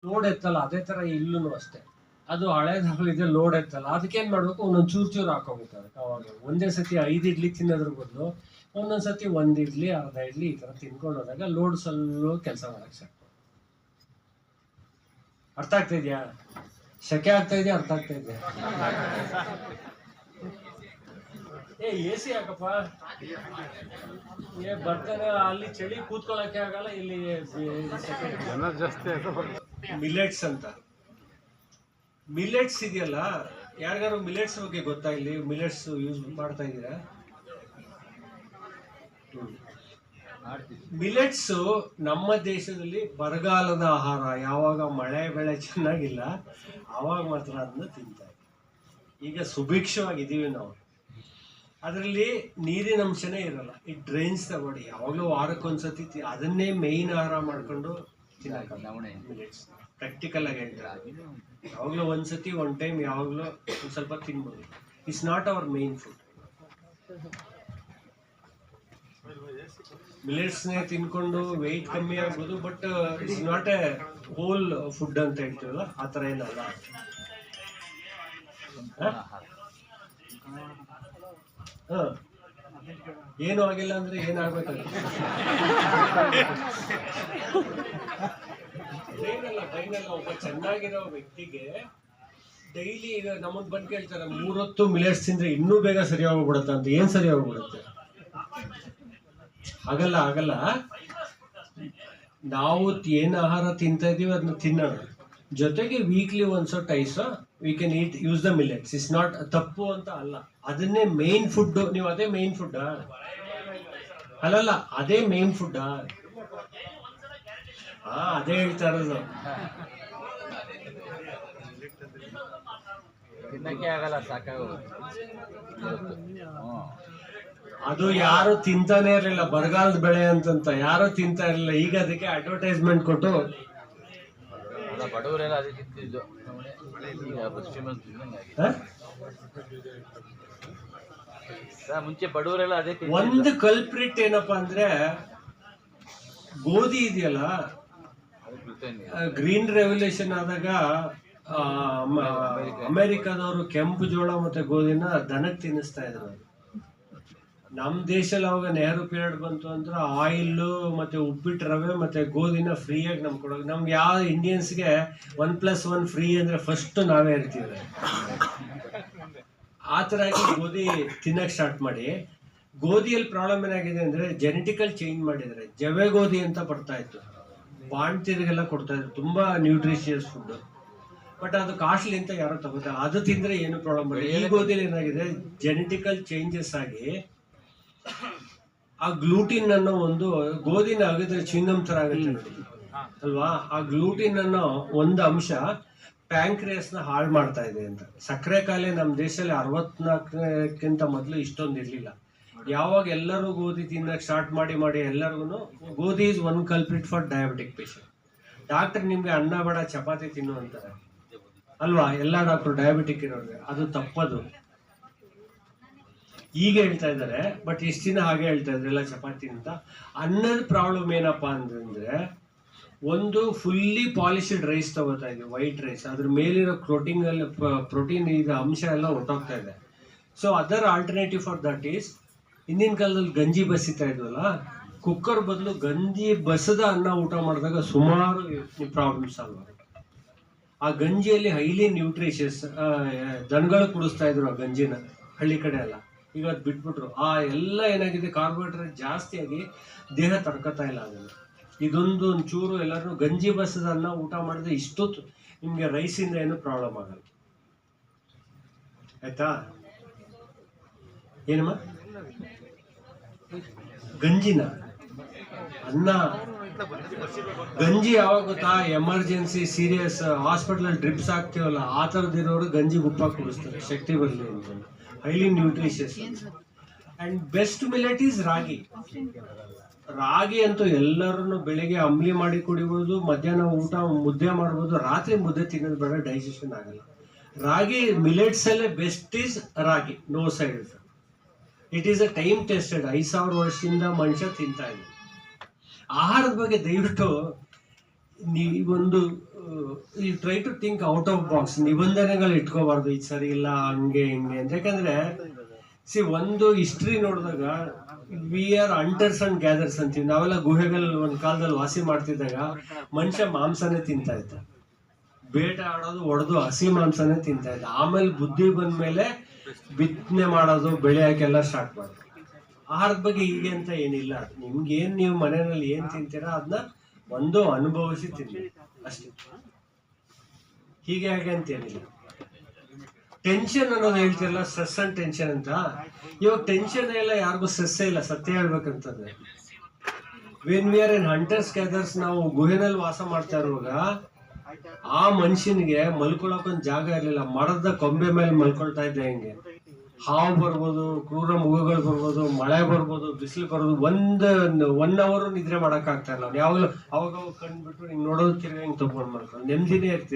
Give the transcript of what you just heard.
Load ಎತ್ತಲ್ಲ, ಅದೇ ತರ ಇಲ್ಲೂ ಅಷ್ಟೇ. ಅದು ಹಳೇದಾಗಿದೆ, ಲೋಡ್ ಎತ್ತಲ್ಲ, ಅದಕ್ಕೇನ್ ಮಾಡ್ಬೇಕು, ಒಂದೊಂದು ಚೂರು ಚೂರು ಹಾಕೋಬೇಕು ಅದಕ್ಕೆ. ಅವಾಗ ಒಂದೇ ಸತಿ 5 ಇಡ್ಲಿ ತಿನ್ನೋದ್ರ ಬದಲು ಒಂದೊಂದ್ಸತಿ 1 ಇಡ್ಲಿ, ಅರ್ಧ ಇಡ್ಲಿ ಈ ತರ ತಿನ್ಕೊಂಡು ಹೋದಾಗ ಲೋಡ್ ಸ್ವಲ್ಪ ಕೆಲಸ ಮಾಡಕ್ ಸಾಕು. ಅರ್ಥ ಆಗ್ತಾ ಇದೆಯಾ? ಶಕೆ ಆಗ್ತಾ ಇದೆಯಾ? ಅರ್ಥ ಆಗ್ತಾ ಇದೆಯಾ? AC ಯಾಕಪ್ಪ? ಬರ್ತಾನೆ ಅಲ್ಲಿ ಚಳಿ ಕೂತ್ಕೊಳ್ಳಕ್ಕೆ ಆಗಲ್ಲ, ಇಲ್ಲಿ ಮಿಲೆಟ್ಸ್ ಅಂತ. ಮಿಲೆಟ್ಸ್ ಇದೆಯಲ್ಲ, ಯಾರಿಗಾರು ಮಿಲೆಟ್ಸ್ ಬಗ್ಗೆ ಗೊತ್ತಾ? ಇಲ್ಲಿ ಮಿಲೆಟ್ಸ್ ಯೂಸ್ ಮಾಡ್ತಾ ಇದ್ದೀರಾ? ಮಿಲೆಟ್ಸ್ ನಮ್ಮ ದೇಶದಲ್ಲಿ ಬರಗಾಲದ ಆಹಾರ. ಯಾವಾಗ ಮಳೆ ಬೆಳೆ ಚೆನ್ನಾಗಿಲ್ಲ ಆವಾಗ ಮಾತ್ರ ಅದನ್ನ ತಿಂತಾರೆ. ಈಗ ಸುಭಿಕ್ಷವಾಗಿದ್ದೀವಿ ನಾವು. ಅದರಲ್ಲಿ ನೀರಿನ ಅಂಶನೇ ಇರಲ್ಲ, ಇಟ್ ಡ್ರೈನ್ಸ್ ದ ಬಾಡಿ. ಯಾವಾಗಲೂ ವಾರಕ್ಕೊಂದ್ಸತಿ ಅದನ್ನೇ ಮೇಯ್ನ್ ಆಹಾರ ಮಾಡ್ಕೊಂಡು ತಿನ್ನಲ್ಲ ಮಿಲೆಟ್ಸ್. ಪ್ರಾಕ್ಟಿಕಲ್ ಆಗಿ ಹೇಳ್ತಾರೆ, ಯಾವಾಗಲೂ ಒಂದ್ಸತಿ ಒನ್ ಟೈಮ್ ಯಾವಾಗಲೂ ಒಂದು ಸ್ವಲ್ಪ ತಿನ್ಬೋದು. It's not our main food. ಮಿಲೆಟ್ಸ್ನೇ ತಿನ್ಕೊಂಡು ವೆಯ್ಟ್ ಕಮ್ಮಿ ಆಗ್ಬೋದು, but it's not a whole food ಅಂತ ಹೇಳ್ತೀವಲ್ಲ, ಆ ಥರ ಏನಲ್ಲ. ಏನು ಆಗಿಲ್ಲ ಅಂದ್ರೆ ಏನಾಗ್ಬೇಕಲ್ಲ. ಟ್ರೈನಲ್ಲ ಒಬ್ಬ ಚೆನ್ನಾಗಿರೋ ವ್ಯಕ್ತಿಗೆ ಡೈಲಿ ಈಗ ನಮ್ಮದ್ ಬಂದು ಕೇಳ್ತಾರೆ 3 ಹೊತ್ತು ಮಿಲೆಟ್ಸ್ ತಿಂದ್ರೆ ಇನ್ನೂ ಬೇಗ ಸರಿ ಹೋಗ್ಬಿಡುತ್ತೆ ಅಂತ. ಏನ್ ಸರಿ ಹೋಗ್ಬಿಡುತ್ತೆ? ಆಗಲ್ಲ. ನಾವು ಏನ್ ಆಹಾರ ತಿಂತಾ ಇದೀವಿ ಅದನ್ನ ತಿನ್ನೋಣ, ಜೊತೆಗೆ weekly once twice we can eat use the millets. It's not ತಪ್ಪು ಅಂತ ಅಲ್ಲ, ಅದನ್ನೇ ಮೇನ್ ಫುಡ್. ನೀವು ಅದೇ ಮೇನ್ ಫುಡ್ ಅಲ್ಲಲ್ಲ, ಅದೇ ಮೇನ್ ಫುಡ್. ಅದೇ ಹೇಳ್ತಾ ಇರೋದು. ಅದು ಯಾರು ತಿಂತಾನೆ ಇರಲಿಲ್ಲ, ಬರಗಾಲದ ಬೆಳೆ ಅಂತಂತ ಯಾರು ತಿಂತಾ ಇರಲಿಲ್ಲ. ಈಗ ಅದಕ್ಕೆ ಅಡ್ವರ್ಟೈಸ್ಮೆಂಟ್ ಕೊಟ್ಟು ಬಡವರೆಲ್ಲ ಅದೇ ತಿಂತಿದ್ದು. ಮುಂಚೆ ಬಡವರೆಲ್ಲ ಅದೇ. ಒಂದು ಕಲ್ಪ್ರಿಟ್ ಏನಪ್ಪಾ ಅಂದ್ರೆ ಗೋಧಿ ಇದೆಯಲ್ಲ, ಗ್ರೀನ್ ರೆವಲ್ಯೂಷನ್ ಆದಾಗ ಅಮೆರಿಕದವರು ಕೆಂಪು ಜೋಳ ಮತ್ತೆ ಗೋಧಿನ ದನಕ್ಕೆ ತಿನ್ನಿಸ್ತಾ ಇದ್ರು. ನಮ್ ದೇಶದಲ್ಲಿ ಅವಾಗ ನೆಹರು ಪೀರಿಯಡ್ ಬಂತು ಅಂದ್ರೆ ಆಯಿಲ್ ಮತ್ತೆ ಉಪ್ಪಿಟ್ಟು ರವೆ ಮತ್ತೆ ಗೋಧಿನ ಫ್ರೀಯಾಗಿ ನಮ್ಗೆ ಕೊಡೋದು. ನಮ್ಗೆ ಯಾವ ಇಂಡಿಯನ್ಸ್ಗೆ 1+1 ಫ್ರೀ ಅಂದ್ರೆ ಫಸ್ಟ್ ನಾವೇ ಇರ್ತೀವಿ. ಆ ತರ ಗೋಧಿ ತಿನ್ನಕ್ ಸ್ಟಾರ್ಟ್ ಮಾಡಿ. ಗೋಧಿಯಲ್ಲಿ ಪ್ರಾಬ್ಲಮ್ ಏನಾಗಿದೆ ಅಂದ್ರೆ ಜೆನೆಟಿಕಲ್ ಚೇಂಜ್ ಮಾಡಿದ್ರೆ ಜವೆ ಗೋಧಿ ಅಂತ ಬರ್ತಾ ಇತ್ತು, ಬಾಣ್ತಿರಿಗೆಲ್ಲ ಕೊಡ್ತಾ ಇದ್ರು, ತುಂಬಾ ನ್ಯೂಟ್ರಿಷಿಯಸ್ ಫುಡ್. ಬಟ್ ಅದು ಕಾಸ್ಟ್ಲಿ ಅಂತ ಯಾರೋ ತಗೋತಾರೆ. ಅದು ತಿಂದ್ರೆ ಏನು ಪ್ರಾಬ್ಲಮ್ ಇಲ್ಲ. ಈ ಗೋಧಿಲಿ ಏನಾಗಿದೆ, ಜೆನೆಟಿಕಲ್ ಚೇಂಜಸ್ ಆಗಿ ಆ ಗ್ಲೂಟಿನ್ ಅನ್ನೋ ಒಂದು, ಗೋಧಿನ ಆಗಿದ್ರೆ ಚಿನ್ನಂ ತರ ಆಗುತ್ತೆ ಅಲ್ವಾ, ಆ ಗ್ಲೂಟಿನ್ ಅನ್ನೋ ಒಂದು ಅಂಶ ಪ್ಯಾಂಕ್ರಿಯಸ್ ನ ಹಾಳು ಮಾಡ್ತಾ ಇದೆ ಅಂತ. ಸಕ್ಕರೆ ಕಾಯಿಲೆ ನಮ್ಮ ದೇಶದಲ್ಲಿ 64ಕ್ಕಿಂತ ಮೊದಲು ಇಷ್ಟೊಂದು ಇರ್ಲಿಲ್ಲ. ಯಾವಾಗ ಎಲ್ಲರೂ ಗೋಧಿ ತಿನ್ನಕ್ ಸ್ಟಾರ್ಟ್ ಮಾಡಿ ಎಲ್ಲರಿಗೂ ಗೋಧಿ is one culprit for diabetic patient. Doctor ನಿಮ್ಗೆ ಅನ್ನ ಬೇಡ ಚಪಾತಿ ತಿನ್ನು ಅಂತಾರೆ ಅಲ್ವಾ, ಎಲ್ಲ ಡಾಕ್ಟರ್ ಡಯಾಬಿಟಿಕ್ ಇರೋರಿಗೆ. ಅದು ತಪ್ಪದು. ಈಗ ಹೇಳ್ತಾ ಇದ್ದಾರೆ, ಬಟ್ ಇಷ್ಟು ದಿನ ಹಾಗೆ ಹೇಳ್ತಾ ಇದ್ರು ಎಲ್ಲ ಚಪಾತಿ ಅಂತ. ಅನ್ನದ ಪ್ರಾಬ್ಲಮ್ ಏನಪ್ಪಾ ಅಂತಂದ್ರೆ, ಒಂದು ಫುಲ್ಲಿ ಪಾಲಿಶ್ಡ್ ರೈಸ್ ತಗೋತಾ ಇದ್ವಿ, ವೈಟ್ ರೈಸ್. ಅದ್ರ ಮೇಲಿರೋ ಪ್ರೋಟೀನ್ ಇದು ಅಂಶ ಎಲ್ಲ ಹೊಟ್ಟೋಗ್ತಾ ಇದೆ. So other alternative for that is, ಹಿಂದಿನ ಕಾಲದಲ್ಲಿ ಗಂಜಿ ಬಸಿತಾ ಇದ್ವಲ್ಲ, ಕುಕ್ಕರ್ ಬದಲು ಗಂಜಿ ಬಸದ ಅನ್ನ ಊಟ ಮಾಡಿದಾಗ ಸುಮಾರು ಪ್ರಾಬ್ಲಮ್ ಸಾಲ್ವ್ ಆಗುತ್ತೆ. ಆ ಗಂಜಿಯಲ್ಲಿ ಹೈಲಿ ನ್ಯೂಟ್ರಿಷಿಯಸ್, ದನಗಳು ಕುಡಿಸ್ತಾ ಇದ್ರು ಆ ಗಂಜಿನ ಹಳ್ಳಿ ಕಡೆ ಎಲ್ಲ. ಈಗ ಅದು ಬಿಟ್ಬಿಟ್ರು. ಆ ಎಲ್ಲ ಏನಾಗಿದೆ, ಕಾರ್ಬೋಹೈಡ್ರೇಟ್ ಜಾಸ್ತಿ ಆಗಿ ದೇಹ ತಡ್ಕೊತಾ ಇಲ್ಲ ಅದನ್ನು. ಇದೊಂದು ಚೂರು ಎಲ್ಲರೂ ಗಂಜಿ ಬಸದ ಅನ್ನ ಊಟ ಮಾಡಿದ್ರೆ ಇಷ್ಟೊತ್ತು ನಿಮ್ಗೆ ರೈಸಿಂದ ಏನು ಪ್ರಾಬ್ಲಮ್ ಆಗಲ್ಲ. ಆಯ್ತಾ? ಏನಮ್ಮ? ಗಂಜಿನ ಅನ್ನ ಗಂಜಿ ಯಾವಾಗ ಗೊತ್ತಾ, ಎಮರ್ಜೆನ್ಸಿ ಸೀರಿಯಸ್ ಹಾಸ್ಪಿಟಲ್ ಡ್ರಿಪ್ಸ್ ಆಗ್ತೀವಲ್ಲ, ಆ ಥರದಿರೋರು ಗಂಜಿ ಉಪ್ಪಾಗಿ ಕುಡಿಸ್ತಾರೆ, ಶಕ್ತಿ ಬರಲಿ ಅಂತ. Highly nutritious. And best millet is ragi. ರಾಗಿ ಅಂತೂ ಎಲ್ಲರೂ ಬೆಳಿಗ್ಗೆ ಅಂಬ್ಲಿ ಮಾಡಿ ಕುಡಿಬೋದು, ಮಧ್ಯಾಹ್ನ ಊಟ ಮುದ್ದೆ ಮಾಡ್ಬೋದು, ರಾತ್ರಿ ಮುದ್ದೆ ತಿನ್ನೋದು ಬೇಡ, ಡೈಜೆಷನ್ ಆಗಲ್ಲ. ರಾಗಿ ಮಿಲೆಟ್ಸ್ ಅಲ್ಲೇ ಬೆಸ್ಟ್ ಈಸ್ ರಾಗಿ, no side effect. It is a time tested. 5000 ವರ್ಷದಿಂದ ಮನುಷ್ಯ ತಿಂತಾ ಇದೆ. ಆಹಾರದ ಬಗ್ಗೆ ದಯವಿಟ್ಟು ನೀವೊಂದು ಈ try to think out of box. ನಿಬಂಧನೆಗಳು ಇಟ್ಕೋಬಾರ್ದು, ಇದು ಸರಿ ಇಲ್ಲ ಹಂಗೆ ಹಿಂಗೆ ಅಂತ. ಯಾಕಂದ್ರೆ ಒಂದು ಹಿಸ್ಟ್ರಿ ನೋಡಿದಾಗ ವಿ ಆರ್ ಅಂಟರ್ಸ್ ಅಂಡ್ ಗ್ಯಾದರ್ಸ್ ಅಂತೀವಿ. ನಾವೆಲ್ಲ ಗುಹೆಗಳು ಒಂದ್ ಕಾಲದಲ್ಲಿ ವಾಸಿ ಮಾಡ್ತಿದ್ದಾಗ ಮನುಷ್ಯ ಮಾಂಸನೇ ತಿಂತಾ ಇದ್ದ, ಬೇಟೆ ಆಡೋದು ಹೊಡೆದು ಹಸಿ ಮಾಂಸನೇ ತಿಂತಾ ಇದ್ದ. ಆಮೇಲೆ ಬುದ್ಧಿ ಬಂದ್ಮೇಲೆ ಬಿತ್ತನೆ ಮಾಡೋದು, ಬೆಳೆ ಹಾಕೆಲ್ಲ ಸ್ಟಾರ್ಟ್ ಮಾಡೋದು. ಆಹಾರದ ಬಗ್ಗೆ ಹೀಗೆ ಅಂತ ಏನಿಲ್ಲ. ನಿಮ್ಗೇನ್ ನೀವು ಮನೆಯಲ್ಲಿ ಏನ್ ತಿಂತೀರಾ ಅದನ್ನ ಒಂದು ಅನುಭವಿಸಿ ತಿನ್ನಿ ಅಷ್ಟೇ. ಹೀಗೆ ಹಾಗೆ ಅಂತ ಏನಿಲ್ಲ. ಟೆನ್ಷನ್ ಅನ್ನೋದು ಹೇಳ್ತಿರಲ್ಲ, ಸ್ಟ್ರೆಸ್ ಅಂಡ್ ಟೆನ್ಷನ್ ಅಂತ. ಇವಾಗ ಟೆನ್ಷನ್ ಎಲ್ಲ ಯಾರಿಗೂ ಸ್ಟ್ರೆಸ್ ಇಲ್ಲ, ಸತ್ಯ ಹೇಳ್ಬೇಕಂತಂದ್ರೆ. When we are in hunters gathers, ನಾವು ಗುಹೆನಲ್ಲಿ ವಾಸ ಮಾಡ್ತಾ ಇರುವಾಗ ಆ ಮನುಷ್ಯನಿಗೆ ಮಲ್ಕೊಳಕೊಂದ್ ಜಾಗ ಇರ್ಲಿಲ್ಲ. ಮರದ ಕೊಂಬೆ ಮೇಲೆ ಮಲ್ಕೊಳ್ತಾ ಇದ್ದ. ಹೆಂಗೆ ಹಾವು ಬರ್ಬೋದು, ಕ್ರೂರ ಮೃಗಗಳು ಬರ್ಬೋದು, ಮಳೆ ಬರ್ಬೋದು, ಬಿಸಿಲು ಬರ್ಬೋದು. ಒನ್ ಅವರ್ ನಿದ್ರೆ ಮಾಡಕ್ ಆಗ್ತಾ ಇಲ್ಲ. ಯಾವಾಗಲೂ ಅವಾಗ ಕಂಡ್ಬಿಟ್ಟು ಹಿಂಗ್ ನೋಡೋದು ತಿರ್ಗಿ ಹಿಂಗ್ ತಗೊಂಡ್ ಮಲ್ಕೊಂಡು ನೆಮ್ಮದಿನೇ ಇರ್ತೀವಿ.